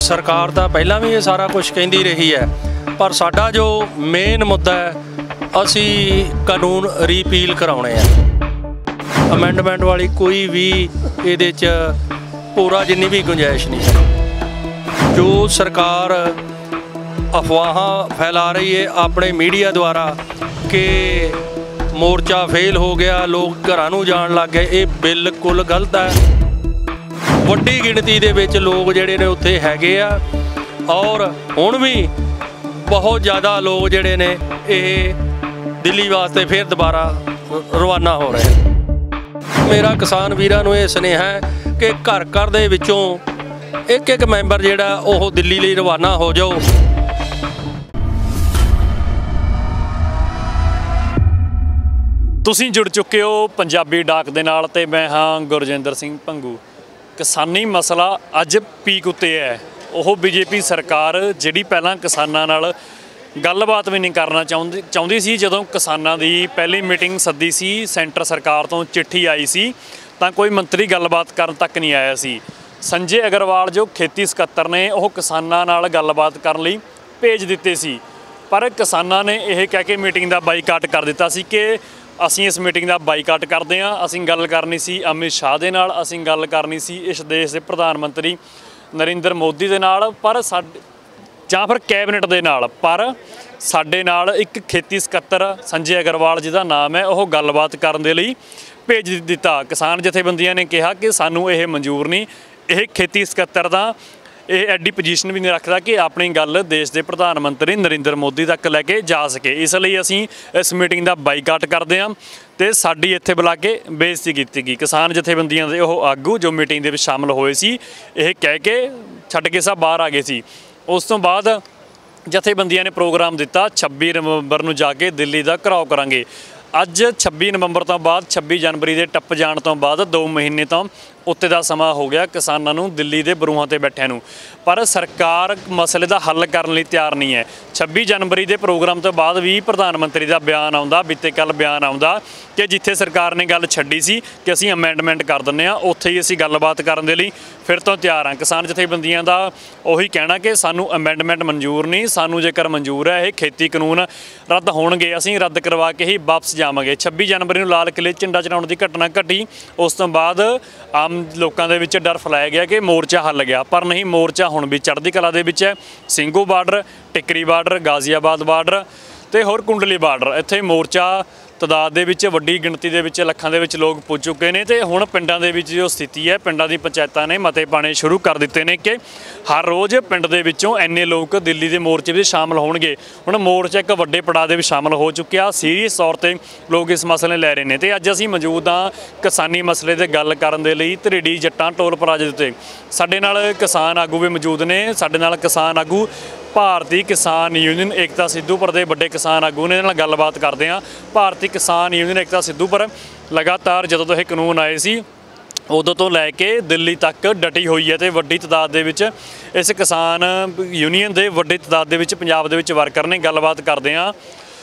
सरकार ਤਾਂ ਪਹਿਲਾਂ ਵੀ ਇਹ ਸਾਰਾ ਕੁਝ ਕਹਿੰਦੀ ਰਹੀ ਹੈ, ਪਰ ਸਾਡਾ ਜੋ ਮੇਨ ਮੁੱਦਾ ਹੈ ਅਸੀਂ ਕਾਨੂੰਨ ਰੀਪੀਲ ਕਰਾਉਣੇ ਆ। ਅਮੈਂਡਮੈਂਟ ਵਾਲੀ ਕੋਈ ਵੀ ਇਹਦੇ 'ਚ ਪੂਰਾ ਜਿੰਨੀ ਵੀ ਗੁੰਜਾਇਸ਼ ਨਹੀਂ ਹੈ। ਜੋ ਸਰਕਾਰ ਅਫਵਾਹਾਂ ਫੈਲਾ ਰਹੀ ਹੈ ਆਪਣੇ ਮੀਡੀਆ ਦੁਆਰਾ ਕਿ ਮੋਰਚਾ ਫੇਲ ਹੋ ਗਿਆ, ਲੋਕ ਘਰਾਂ ਨੂੰ ਜਾਣ ਲੱਗ ਗਏ, ਇਹ ਬਿਲਕੁਲ ਗਲਤ ਹੈ। ਵੱਡੀ ਗਿਣਤੀ ਦੇ ਵਿੱਚ ਲੋਕ ਜਿਹੜੇ ਨੇ ਉੱਥੇ ਹੈਗੇ ਆ ਔਰ ਹੁਣ ਵੀ ਬਹੁਤ ਜ਼ਿਆਦਾ ਲੋਕ ਜਿਹੜੇ ਨੇ ਇਹ ਦਿੱਲੀ ਵਾਸਤੇ ਫਿਰ ਦੁਬਾਰਾ ਰਵਾਨਾ ਹੋ ਰਹੇ। ਮੇਰਾ ਕਿਸਾਨ ਵੀਰਾਂ ਨੂੰ ਇਹ ਸੁਨੇਹਾ ਹੈ ਕਿ ਘਰ ਘਰ ਦੇ ਵਿੱਚੋਂ ਇੱਕ ਇੱਕ ਮੈਂਬਰ ਜਿਹੜਾ ਉਹ ਦਿੱਲੀ ਲਈ ਰਵਾਨਾ ਹੋ ਜਾਓ। ਤੁਸੀਂ ਜੁੜ ਚੁੱਕੇ ਹੋ ਪੰਜਾਬੀ ਡਾਕ ਦੇ ਨਾਲ ਤੇ ਮੈਂ ਹਾਂ ਗੁਰਜਿੰਦਰ ਸਿੰਘ ਭੰਗੂ। ਕਿਸਾਨੀ ਮਸਲਾ ਅੱਜ ਪੀਕ ਉੱਤੇ ਹੈ। ਉਹ ਬੀਜੇਪੀ ਸਰਕਾਰ ਜਿਹੜੀ ਪਹਿਲਾਂ ਕਿਸਾਨਾਂ ਨਾਲ ਗੱਲਬਾਤ ਵੀ ਨਹੀਂ ਕਰਨਾ ਚਾਹੁੰਦੀ ਸੀ। ਜਦੋਂ ਕਿਸਾਨਾਂ ਦੀ ਪਹਿਲੀ ਮੀਟਿੰਗ ਸੱਦੀ ਸੀ, ਸੈਂਟਰ ਸਰਕਾਰ ਤੋਂ ਚਿੱਠੀ ਆਈ ਸੀ ਤਾਂ ਕੋਈ ਮੰਤਰੀ ਗੱਲਬਾਤ ਕਰਨ ਤੱਕ ਨਹੀਂ ਆਇਆ ਸੀ। ਸੰਜੇ ਅਗਰਵਾਲ ਜੋ ਖੇਤੀ ਸਕੱਤਰ ਨੇ ਉਹ ਕਿਸਾਨਾਂ ਨਾਲ ਗੱਲਬਾਤ ਕਰਨ ਲਈ ਭੇਜ ਦਿੱਤੇ ਸੀ, ਪਰ ਕਿਸਾਨਾਂ ਨੇ ਇਹ ਕਹਿ ਕੇ ਮੀਟਿੰਗ ਦਾ ਬਾਈਕਾਟ ਕਰ ਦਿੱਤਾ ਸੀ ਕਿ ਅਸੀਂ ਇਸ ਮੀਟਿੰਗ ਦਾ ਬਾਈਕਾਟ ਕਰਦੇ ਹਾਂ। ਅਸੀਂ ਗੱਲ ਕਰਨੀ ਸੀ ਅਮਿਤ ਸ਼ਾਹ ਦੇ ਨਾਲ, ਅਸੀਂ ਗੱਲ ਕਰਨੀ ਸੀ ਇਸ ਦੇਸ਼ ਦੇ ਪ੍ਰਧਾਨ ਮੰਤਰੀ ਨਰਿੰਦਰ ਮੋਦੀ ਦੇ ਨਾਲ, ਪਰ ਜਾਂ ਫਿਰ ਕੈਬਨਿਟ ਦੇ ਨਾਲ। ਪਰ ਸਾਡੇ ਨਾਲ ਇੱਕ ਖੇਤੀ ਸਕੱਤਰ ਸੰਜੇ ਅਗਰਵਾਲ ਜਿਹਦਾ ਨਾਮ ਹੈ ਉਹ ਗੱਲਬਾਤ ਕਰਨ ਦੇ ਲਈ ਭੇਜ ਦਿੱਤਾ। ਕਿਸਾਨ ਜਥੇਬੰਦੀਆਂ ਨੇ ਕਿਹਾ ਕਿ ਸਾਨੂੰ ਇਹ ਮਨਜ਼ੂਰ ਨਹੀਂ, ਇਹ ਖੇਤੀ ਸਕੱਤਰ ਦਾ ਇਹ ਐਡੀ ਪੋਜੀਸ਼ਨ ਵੀ ਨਹੀਂ ਰੱਖਦਾ ਕਿ ਆਪਣੀ ਗੱਲ ਦੇਸ਼ ਦੇ ਪ੍ਰਧਾਨ ਮੰਤਰੀ ਨਰਿੰਦਰ ਮੋਦੀ ਤੱਕ ਲੈ ਕੇ ਜਾ ਸਕੇ। ਇਸ ਲਈ ਅਸੀਂ ਇਸ ਮੀਟਿੰਗ ਦਾ ਬਾਈਕਾਟ ਕਰਦੇ ਹਾਂ ਤੇ ਸਾਡੀ ਇੱਥੇ ਬੁਲਾ ਕੇ ਬੇਇੱਜ਼ਤੀ ਕੀਤੀ ਗਈ। ਕਿਸਾਨ ਜਥੇਬੰਦੀਆਂ ਦੇ ਉਹ ਆਗੂ ਜੋ ਮੀਟਿੰਗ ਦੇ ਵਿੱਚ ਸ਼ਾਮਲ ਹੋਏ ਸੀ ਇਹ ਕਹਿ ਕੇ ਛੱਡ ਕੇ ਸਭ ਬਾਹਰ ਆ ਗਏ ਸੀ। ਉਸ ਤੋਂ ਬਾਅਦ ਜਥੇਬੰਦੀਆਂ ਨੇ ਪ੍ਰੋਗਰਾਮ ਦਿੱਤਾ 26 ਨਵੰਬਰ ਨੂੰ ਜਾ ਕੇ ਦਿੱਲੀ ਦਾ ਘਿਰਾਓ ਕਰਾਂਗੇ। ਅੱਜ 26 ਨਵੰਬਰ ਤੋਂ ਬਾਅਦ 26 ਜਨਵਰੀ ਦੇ ਟੱਪ ਜਾਣ ਤੋਂ ਬਾਅਦ 2 ਮਹੀਨੇ ਤੋਂ ਉੱਤੇ ਦਾ ਸਮਾਂ ਹੋ ਗਿਆ ਕਿਸਾਨਾਂ ਨੂੰ ਦਿੱਲੀ ਦੇ ਬਰੂਹਾਂ ਤੇ ਬੈਠਿਆਂ ਨੂੰ, ਪਰ ਸਰਕਾਰ ਮਸਲੇ ਦਾ ਹੱਲ ਕਰਨ ਲਈ ਤਿਆਰ ਨਹੀਂ ਹੈ। 26 ਜਨਵਰੀ ਦੇ ਪ੍ਰੋਗਰਾਮ ਤੋਂ ਬਾਅਦ ਵੀ ਪ੍ਰਧਾਨ ਮੰਤਰੀ ਦਾ ਬਿਆਨ ਆਉਂਦਾ, ਬੀਤੇ ਕੱਲ੍ਹ ਬਿਆਨ ਆਉਂਦਾ ਕਿ ਜਿੱਥੇ ਸਰਕਾਰ ਨੇ ਗੱਲ ਛੱਡੀ ਸੀ ਕਿ ਅਸੀਂ ਅਮੈਂਡਮੈਂਟ ਕਰ ਦਿੰਦੇ ਹਾਂ, ਉੱਥੇ ਹੀ ਅਸੀਂ ਗੱਲਬਾਤ ਕਰਨ ਦੇ ਲਈ ਫਿਰ ਤੋਂ ਤਿਆਰ ਹਾਂ। ਕਿਸਾਨ ਜਥੇਬੰਦੀਆਂ ਦਾ ਉਹੀ ਕਹਿਣਾ ਕਿ ਸਾਨੂੰ ਅਮੈਂਡਮੈਂਟ ਮਨਜ਼ੂਰ ਨਹੀਂ, ਸਾਨੂੰ ਜੇਕਰ ਮਨਜ਼ੂਰ ਹੈ ਇਹ ਖੇਤੀ ਕਾਨੂੰਨ ਰੱਦ ਹੋਣਗੇ, ਅਸੀਂ ਰੱਦ ਕਰਵਾ ਕੇ ਹੀ ਵਾਪਸ ਜਾਵਾਂਗੇ। 26 ਜਨਵਰੀ ਨੂੰ ਲਾਲ ਕਿਲ੍ਹੇ ਝੰਡਾ ਚੜਾਉਣ ਦੀ ਘਟਨਾ ਘਟੀ, ਉਸ ਤੋਂ ਬਾਅਦ ਆਮ ਲੋਕਾਂ ਦੇ ਵਿੱਚ ਡਰ ਫੈਲਾਇਆ ਗਿਆ ਕਿ ਮੋਰਚਾ ਹੱਲ ਗਿਆ, ਪਰ ਨਹੀਂ, ਮੋਰਚਾ ਹੁਣ ਵੀ ਚੜ੍ਹਦੀ ਕਲਾ ਦੇ ਵਿੱਚ ਹੈ। Singhu border, Tikri border, Ghaziabad border ਤੇ ਹੋਰ ਕੁੰਡਲੀ ਬਾਰਡਰ, ਇੱਥੇ ਮੋਰਚਾ ਤਾਦਾਦ ਦੇ ਵਿੱਚ ਵੱਡੀ ਗਿਣਤੀ ਦੇ ਵਿੱਚ ਲੱਖਾਂ ਦੇ ਵਿੱਚ ਲੋਕ ਪੁੱਜ ਚੁੱਕੇ ਨੇ। ਤੇ ਹੁਣ ਪਿੰਡਾਂ ਦੇ ਵਿੱਚ ਜੋ ਸਥਿਤੀ ਹੈ, ਪਿੰਡਾਂ ਦੀ ਪੰਚਾਇਤਾਂ ਨੇ ਮਤੇ ਪਾਣੇ ਸ਼ੁਰੂ ਕਰ ਦਿੱਤੇ ਨੇ ਕਿ ਹਰ ਰੋਜ਼ ਪਿੰਡ ਦੇ ਵਿੱਚੋਂ ਇੰਨੇ ਲੋਕ ਦਿੱਲੀ ਦੇ ਮੋਰਚੇ ਵਿੱਚ ਸ਼ਾਮਲ ਹੋਣਗੇ। ਹੁਣ ਮੋਰਚਾ ਇੱਕ ਵੱਡੇ ਪੜਾਅ ਦੇ ਵਿੱਚ ਸ਼ਾਮਲ ਹੋ ਚੁੱਕਿਆ, ਸੀਰੀਅਸ ਤੌਰ ਤੇ ਲੋਕ ਇਸ ਮਸਲੇ ਲੈ ਰਹੇ ਨੇ। ਤੇ ਅੱਜ ਅਸੀਂ ਮੌਜੂਦ ਹਾਂ ਕਿਸਾਨੀ ਮਸਲੇ 'ਤੇ ਗੱਲ ਕਰਨ ਦੇ ਲਈ ਧਰੀੜੀ ਜੱਟਾਂ ਟੋਲ ਪਲਾਜ਼ੇ ਉੱਤੇ। ਸਾਡੇ ਨਾਲ ਕਿਸਾਨ ਆਗੂ ਵੀ ਮੌਜੂਦ ਨੇ। ਸਾਡੇ ਨਾਲ ਕਿਸਾਨ ਆਗੂ ਭਾਰਤੀ ਕਿਸਾਨ ਯੂਨੀਅਨ ਏਕਤਾ ਸਿੱਧੂਪੁਰ ਦੇ ਵੱਡੇ ਕਿਸਾਨ ਆਗੂ ਨੇ, ਨਾਲ ਗੱਲਬਾਤ ਕਰਦੇ ਹਾਂ। ਭਾਰਤੀ ਕਿਸਾਨ ਯੂਨੀਅਨ ਏਕਤਾ ਸਿੱਧੂਪੁਰ ਲਗਾਤਾਰ ਜਦੋਂ ਤੋਂ ਇਹ ਕਾਨੂੰਨ ਆਏ ਸੀ ਉਦੋਂ ਤੋਂ ਲੈ ਕੇ ਦਿੱਲੀ ਤੱਕ ਡਟੀ ਹੋਈ ਹੈ ਤੇ ਵੱਡੀ ਤਾਦਾਦ ਦੇ ਵਿੱਚ ਇਸ ਕਿਸਾਨ ਯੂਨੀਅਨ ਦੇ ਵੱਡੀ ਤਾਦਾਦ ਦੇ ਵਿੱਚ ਪੰਜਾਬ ਦੇ ਵਿੱਚ ਵਰਕਰ ਨੇ। ਗੱਲਬਾਤ ਕਰਦੇ ਹਾਂ।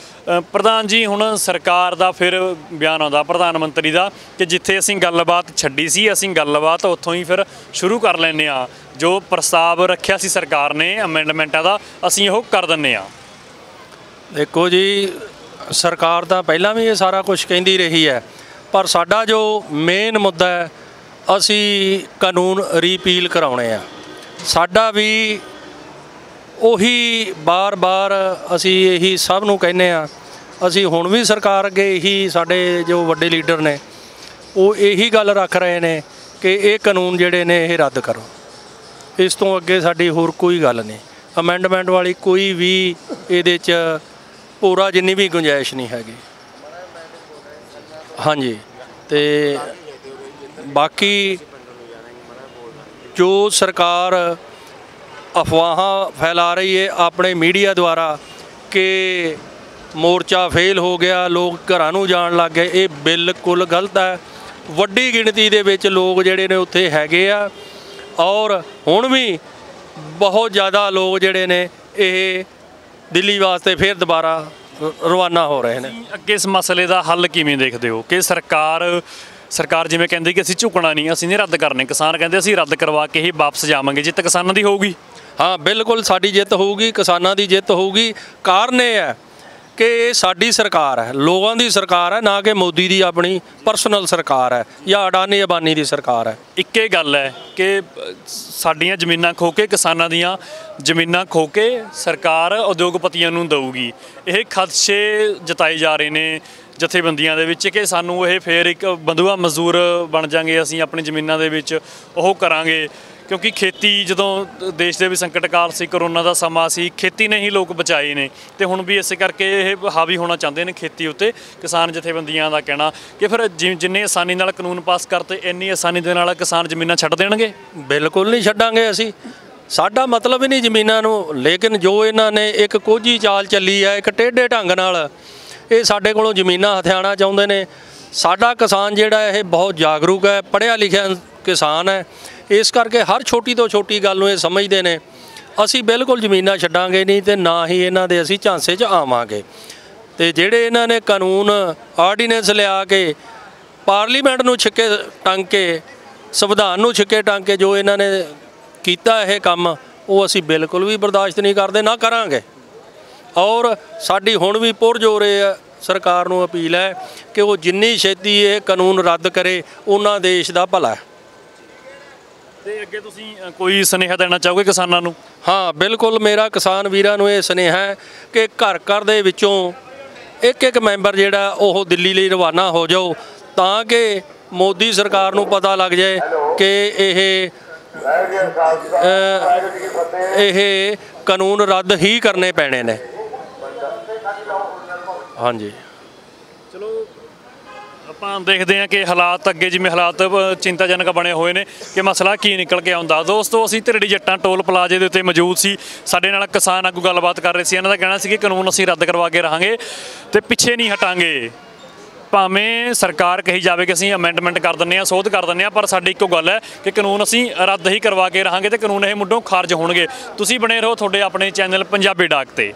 ਪ੍ਰਧਾਨ ਜੀ, ਹੁਣ ਸਰਕਾਰ ਦਾ ਫਿਰ ਬਿਆਨ ਆਉਂਦਾ ਪ੍ਰਧਾਨ ਮੰਤਰੀ ਦਾ ਕਿ ਜਿੱਥੇ ਅਸੀਂ ਗੱਲਬਾਤ ਛੱਡੀ ਸੀ ਅਸੀਂ ਗੱਲਬਾਤ ਉੱਥੋਂ ਹੀ ਫਿਰ ਸ਼ੁਰੂ ਕਰ ਲੈਂਦੇ ਹਾਂ। ਜੋ ਪ੍ਰਸਤਾਵ ਰੱਖਿਆ ਸੀ ਸਰਕਾਰ ਨੇ ਅਮੈਂਡਮੈਂਟਾਂ ਦਾ ਅਸੀਂ ਉਹ ਕਰ ਦਿੰਦੇ ਹਾਂ। ਦੇਖੋ ਜੀ, ਸਰਕਾਰ ਤਾਂ ਪਹਿਲਾਂ ਵੀ ਇਹ ਸਾਰਾ ਕੁਝ ਕਹਿੰਦੀ ਰਹੀ ਹੈ, ਪਰ ਸਾਡਾ ਜੋ ਮੇਨ ਮੁੱਦਾ ਹੈ ਅਸੀਂ ਕਾਨੂੰਨ ਰੀਪੀਲ ਕਰਾਉਣੇ ਆ। ਸਾਡਾ ਵੀ ਉਹੀ ਬਾਰ-ਬਾਰ ਅਸੀਂ ਇਹੀ ਸਭ ਨੂੰ ਕਹਿੰਦੇ ਹਾਂ। ਅਸੀਂ ਹੁਣ ਵੀ ਸਰਕਾਰ ਅੱਗੇ ਇਹੀ, ਸਾਡੇ ਜੋ ਵੱਡੇ ਲੀਡਰ ਨੇ ਉਹ ਇਹੀ ਗੱਲ ਰੱਖ ਰਹੇ ਨੇ ਕਿ ਇਹ ਕਾਨੂੰਨ ਜਿਹੜੇ ਨੇ ਇਹ ਰੱਦ ਕਰੋ। ਇਸ ਤੋਂ ਅੱਗੇ ਸਾਡੀ ਹੋਰ ਕੋਈ ਗੱਲ ਨਹੀਂ। ਅਮੈਂਡਮੈਂਟ ਵਾਲੀ ਕੋਈ ਵੀ ਇਹਦੇ 'ਚ ਪੂਰਾ ਜਿੰਨੀ ਵੀ ਗੁੰਜਾਇਸ਼ ਨਹੀਂ ਹੈਗੀ। ਹਾਂਜੀ, ਤੇ ਬਾਕੀ ਜੋ ਸਰਕਾਰ ਅਫਵਾਹਾਂ ਫੈਲਾ ਰਹੀ ਹੈ ਆਪਣੇ ਮੀਡੀਆ ਦੁਆਰਾ ਕਿ ਮੋਰਚਾ ਫੇਲ ਹੋ ਗਿਆ, ਲੋਕ ਘਰਾਂ ਨੂੰ ਜਾਣ ਲੱਗ ਗਏ, ਇਹ ਬਿਲਕੁਲ ਗਲਤ ਹੈ। ਵੱਡੀ ਗਿਣਤੀ ਦੇ ਵਿੱਚ ਲੋਕ ਜਿਹੜੇ ਨੇ ਉੱਥੇ ਹੈਗੇ ਆ ਔਰ ਹੁਣ ਵੀ ਬਹੁਤ ਜ਼ਿਆਦਾ ਲੋਕ ਜਿਹੜੇ ਨੇ ਇਹ ਦਿੱਲੀ ਵਾਸਤੇ ਫਿਰ ਦੁਬਾਰਾ ਰਵਾਨਾ ਹੋ ਰਹੇ ਨੇ। ਅੱਗੇ ਇਸ ਮਸਲੇ ਦਾ ਹੱਲ ਕਿਵੇਂ ਦੇਖਦੇ ਹੋ ਕਿ ਸਰਕਾਰ ਜਿਵੇਂ ਕਹਿੰਦੀ ਕਿ ਅਸੀਂ ਝੁਕਣਾ ਨਹੀਂ, ਅਸੀਂ ਨਹੀਂ ਰੱਦ ਕਰਨੇ, ਕਿਸਾਨ ਕਹਿੰਦੇ ਅਸੀਂ ਰੱਦ ਕਰਵਾ ਕੇ ਹੀ ਵਾਪਸ ਜਾਵਾਂਗੇ, ਜਿੱਤ ਕਿਸਾਨਾਂ ਦੀ ਹੋਊਗੀ? ਹਾਂ ਬਿਲਕੁਲ ਸਾਡੀ ਜਿੱਤ ਹੋਊਗੀ, ਕਿਸਾਨਾਂ ਦੀ ਜਿੱਤ ਹੋਊਗੀ। ਕਾਰਨ ਇਹ ਹੈ ਕਿ ਇਹ ਸਾਡੀ ਸਰਕਾਰ ਹੈ, ਲੋਕਾਂ ਦੀ ਸਰਕਾਰ ਹੈ, ਨਾ ਕਿ ਮੋਦੀ ਦੀ ਆਪਣੀ ਪਰਸਨਲ ਸਰਕਾਰ ਹੈ ਜਾਂ ਅਡਾਨੀ ਅਬਾਨੀ ਦੀ ਸਰਕਾਰ ਹੈ। ਇੱਕੇ ਗੱਲ ਹੈ ਕਿ ਸਾਡੀਆਂ ਜ਼ਮੀਨਾਂ ਖੋ ਕੇ, ਕਿਸਾਨਾਂ ਦੀਆਂ ਜ਼ਮੀਨਾਂ ਖੋ ਕੇ ਸਰਕਾਰ ਉਦਯੋਗਪਤੀਆਂ ਨੂੰ ਦਊਗੀ। ਇਹ ਖਦਸ਼ੇ ਜਤਾਏ ਜਾ ਰਹੇ ਨੇ ਜਥੇਬੰਦੀਆਂ ਦੇ ਵਿੱਚ ਕਿ ਸਾਨੂੰ ਇਹ ਫੇਰ ਇੱਕ ਬੰਦੂਆ ਮਜ਼ਦੂਰ ਬਣ ਜਾਾਂਗੇ, ਅਸੀਂ ਆਪਣੀ ਜ਼ਮੀਨਾਂ ਦੇ ਵਿੱਚ ਉਹ ਕਰਾਂਗੇ। ਕਿਉਂਕਿ ਖੇਤੀ ਜਦੋਂ ਦੇਸ਼ ਦੇ ਵੀ ਸੰਕਟ ਕਾਲ ਸੀ, ਕਰੋਨਾ ਦਾ ਸਮਾਂ ਸੀ, ਖੇਤੀ ਨੇ ਹੀ ਲੋਕ ਬਚਾਏ ਨੇ ਤੇ ਹੁਣ ਵੀ ਇਸੇ ਕਰਕੇ ਇਹ ਹਾਵੀ ਹੋਣਾ ਚਾਹੁੰਦੇ ਨੇ ਖੇਤੀ ਉੱਤੇ। ਕਿਸਾਨ ਜਥੇਬੰਦੀਆਂ ਦਾ ਕਹਿਣਾ ਕਿ ਫਿਰ ਜਿੰਨੇ ਆਸਾਨੀ ਨਾਲ ਕਾਨੂੰਨ ਪਾਸ ਕਰਤੇ ਇੰਨੀ ਆਸਾਨੀ ਦੇ ਨਾਲ ਕਿਸਾਨ ਜ਼ਮੀਨਾਂ ਛੱਡ ਦੇਣਗੇ। ਬਿਲਕੁਲ ਨਹੀਂ ਛੱਡਾਂਗੇ ਅਸੀਂ, ਸਾਡਾ ਮਤਲਬ ਹੀ ਨਹੀਂ ਜ਼ਮੀਨਾਂ ਨੂੰ। ਲੇਕਿਨ ਜੋ ਇਹਨਾਂ ਨੇ ਇੱਕ ਕੋਝੀ ਚਾਲ ਚੱਲੀ ਹੈ, ਇੱਕ ਟੇਢੇ ਢੰਗ ਨਾਲ ਇਹ ਸਾਡੇ ਕੋਲੋਂ ਜ਼ਮੀਨਾਂ ਹਥਿਆਣਾ ਚਾਹੁੰਦੇ ਨੇ। ਸਾਡਾ ਕਿਸਾਨ ਜਿਹੜਾ ਇਹ ਬਹੁਤ ਜਾਗਰੂਕ ਹੈ, ਪੜ੍ਹਿਆ ਲਿਖਿਆ ਕਿਸਾਨ ਹੈ, ਇਸ ਕਰਕੇ ਹਰ ਛੋਟੀ ਤੋਂ ਛੋਟੀ ਗੱਲ ਨੂੰ ਇਹ ਸਮਝਦੇ ਨੇ। ਅਸੀਂ ਬਿਲਕੁਲ ਜ਼ਮੀਨਾਂ ਛੱਡਾਂਗੇ ਨਹੀਂ ਤੇ ਨਾ ਹੀ ਇਹਨਾਂ ਦੇ ਅਸੀਂ ਝਾਂਸੇ 'ਚ ਆਵਾਂਗੇ। ਤੇ ਜਿਹੜੇ ਇਹਨਾਂ ਨੇ ਕਾਨੂੰਨ ਆਰਡੀਨੈਂਸ ਲਿਆ ਕੇ ਪਾਰਲੀਮੈਂਟ ਨੂੰ ਛਿੱਕੇ ਟੰਗ ਕੇ, ਸੰਵਿਧਾਨ ਨੂੰ ਛਿੱਕੇ ਟੰਗ ਕੇ ਜੋ ਇਹਨਾਂ ਨੇ ਕੀਤਾ ਇਹ ਕੰਮ, ਉਹ ਅਸੀਂ ਬਿਲਕੁਲ ਵੀ ਬਰਦਾਸ਼ਤ ਨਹੀਂ ਕਰਦੇ, ਨਾ ਕਰਾਂਗੇ। ਔਰ ਸਾਡੀ ਹੁਣ ਵੀ ਪੁਰਜ਼ੋਰ ਸਰਕਾਰ ਨੂੰ ਅਪੀਲ ਹੈ ਕਿ ਉਹ ਜਿੰਨੀ ਛੇਤੀ ਇਹ ਕਾਨੂੰਨ ਰੱਦ ਕਰੇ ਉਨਾ ਦੇਸ਼ ਦਾ ਭਲਾ ਹੈ। ਤੇ ਅੱਗੇ ਤੁਸੀਂ ਕੋਈ ਸੁਨੇਹਾ ਦੇਣਾ ਚਾਹੋਗੇ ਕਿਸਾਨਾਂ ਨੂੰ? ਹਾਂ ਬਿਲਕੁਲ, ਮੇਰਾ ਕਿਸਾਨ ਵੀਰਾਂ ਨੂੰ ਇਹ ਸੁਨੇਹਾ ਹੈ ਕਿ ਘਰ ਘਰ ਦੇ ਵਿੱਚੋਂ ਇੱਕ ਇੱਕ ਮੈਂਬਰ ਜਿਹੜਾ ਉਹ ਦਿੱਲੀ ਲਈ ਰਵਾਨਾ ਹੋ ਜਾਓ, ਤਾਂ ਕਿ ਮੋਦੀ ਸਰਕਾਰ ਨੂੰ ਪਤਾ ਲੱਗ ਜਾਏ ਕਿ ਇਹ ਕਾਨੂੰਨ ਰੱਦ ਹੀ ਕਰਨੇ ਪੈਣੇ ਨੇ। ਹਾਂਜੀ ਚਲੋ ਆਪਾਂ ਦੇਖਦੇ ਹਾਂ ਕਿ ਹਾਲਾਤ ਅੱਗੇ ਜਿਵੇਂ ਹਾਲਾਤ ਚਿੰਤਾਜਨਕ ਬਣੇ ਹੋਏ ਨੇ ਕਿ ਮਸਲਾ ਕੀ ਨਿਕਲ ਕੇ ਆਉਂਦਾ। ਦੋਸਤੋ ਅਸੀਂ ਧਿਰੜੀ ਜੱਟਾਂ ਟੋਲ ਪਲਾਜ਼ੇ ਦੇ ਉੱਤੇ ਮੌਜੂਦ ਸੀ, ਸਾਡੇ ਨਾਲ ਕਿਸਾਨ ਆਗੂ ਗੱਲਬਾਤ ਕਰ ਰਹੇ ਸੀ। ਇਹਨਾਂ ਦਾ ਕਹਿਣਾ ਸੀ ਕਿ ਕਾਨੂੰਨ ਅਸੀਂ ਰੱਦ ਕਰਵਾ ਕੇ ਰਹਾਂਗੇ ਤੇ ਪਿੱਛੇ ਨਹੀਂ ਹਟਾਂਗੇ, ਭਾਵੇਂ ਸਰਕਾਰ ਕਹੀ ਜਾਵੇ ਕਿ ਅਸੀਂ ਅਮੈਂਡਮੈਂਟ ਕਰ ਦਿੰਦੇ ਹਾਂ, ਸੋਧ ਕਰ ਦਿੰਦੇ ਹਾਂ, ਪਰ ਸਾਡੀ ਇੱਕੋ ਗੱਲ ਹੈ ਕਿ ਕਾਨੂੰਨ ਅਸੀਂ ਰੱਦ ਹੀ ਕਰਵਾ ਕੇ ਰਹਾਂਗੇ ਤੇ ਕਾਨੂੰਨ ਇਹ ਮੁੱਢੋਂ ਖਾਰਜ ਹੋਣਗੇ। ਤੁਸੀਂ ਬਣੇ ਰਹੋ ਤੁਹਾਡੇ ਆਪਣੇ ਚੈਨਲ ਪੰਜਾਬੀ ਡਾਕ ਤੇ।